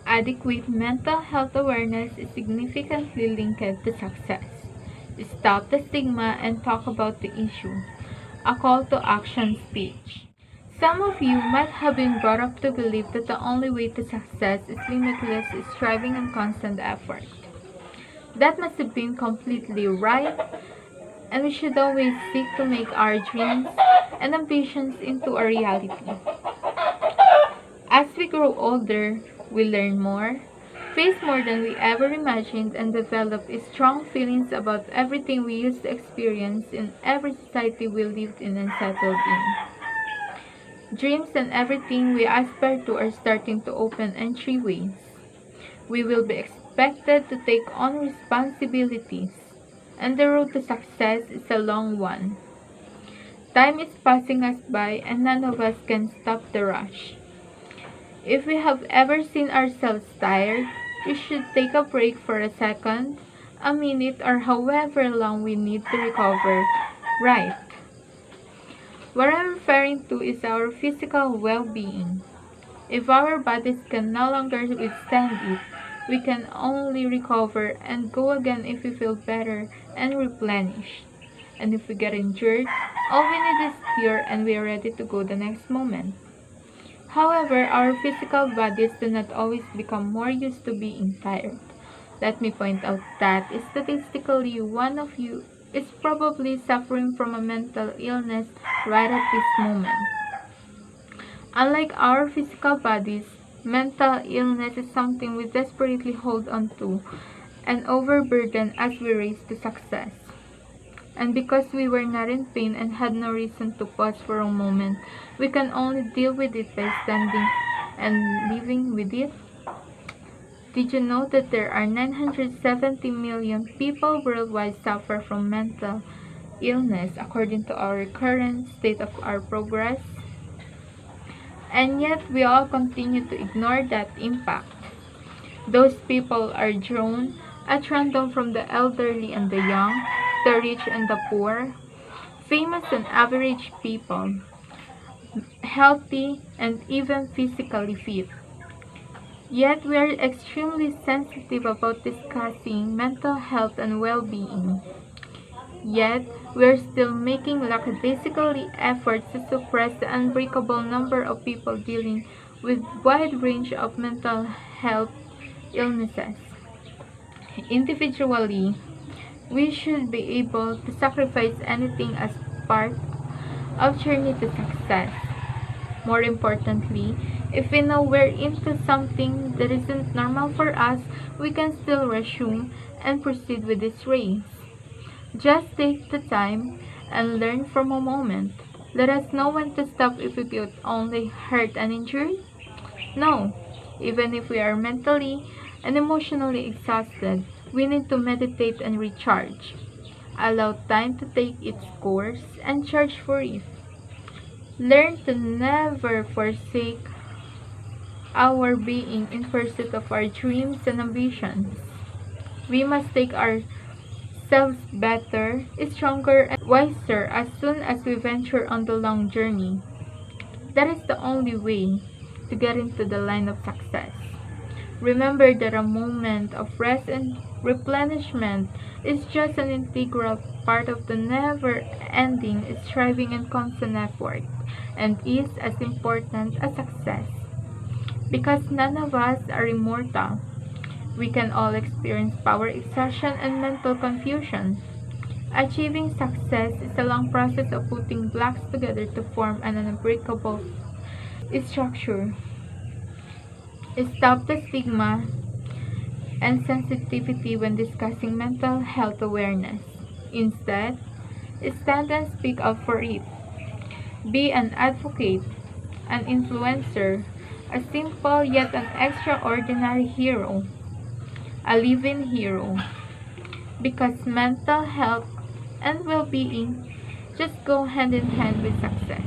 Adequate mental health awareness is significantly linked to success. Stop the stigma and talk about the issue. A call to action speech. Some of you might have been brought up to believe that the only way to success is limitless striving and constant effort. That must have been completely right, and we should always seek to make our dreams and ambitions into a reality. As we grow older, we learn more, face more than we ever imagined, and develop strong feelings about everything we used to experience in every society we lived in and settled in. Dreams and everything we aspire to are starting to open entryways. We will be expected to take on responsibilities, and the road to success is a long one. Time is passing us by, and none of us can stop the rush. If we have ever seen ourselves tired, we should take a break for a second, a minute, or however long we need to recover. Right. What I'm referring to is our physical well-being. If our bodies can no longer withstand it, we can only recover and go again if we feel better and replenished. And if we get injured, all we need is cure and we are ready to go the next moment. However, our physical bodies do not always become more used to being tired. Let me point out that statistically, one of you is probably suffering from a mental illness right at this moment. Unlike our physical bodies, mental illness is something we desperately hold on to and overburden as we race to success. And because we were not in pain and had no reason to pause for a moment, we can only deal with it by standing and living with it. Did you know that there are 970 million people worldwide suffer from mental illness according to our current state of our progress? And yet we all continue to ignore that impact. Those people are drawn at random from the elderly and the young, the rich and the poor, famous and average people, healthy and even physically fit. Yet we are extremely sensitive about discussing mental health and well-being. Yet we are still making lackadaisical efforts to suppress the unbreakable number of people dealing with wide range of mental health illnesses. Individually, we should be able to sacrifice anything as part of journey to success. More importantly, if we know we're into something that isn't normal for us, we can still resume and proceed with this race. Just take the time and learn from a moment. Let us know when to stop if we get only hurt and injured. No, even if we are mentally and emotionally exhausted, we need to meditate and recharge. Allow time to take its course and charge for it. Learn to never forsake our being in pursuit of our dreams and ambitions. We must take ourselves better, stronger, and wiser as soon as we venture on the long journey. That is the only way to get into the line of success. Remember that a moment of rest and replenishment is just an integral part of the never-ending striving and constant effort, and is as important as success. Because none of us are immortal, we can all experience power exhaustion and mental confusion. Achieving success is a long process of putting blocks together to form an unbreakable structure. Stop the stigma and sensitivity when discussing mental health awareness. Instead, stand and speak up for it. Be an advocate, an influencer, a simple yet an extraordinary hero, a living hero. Because mental health and well-being just go hand in hand with success.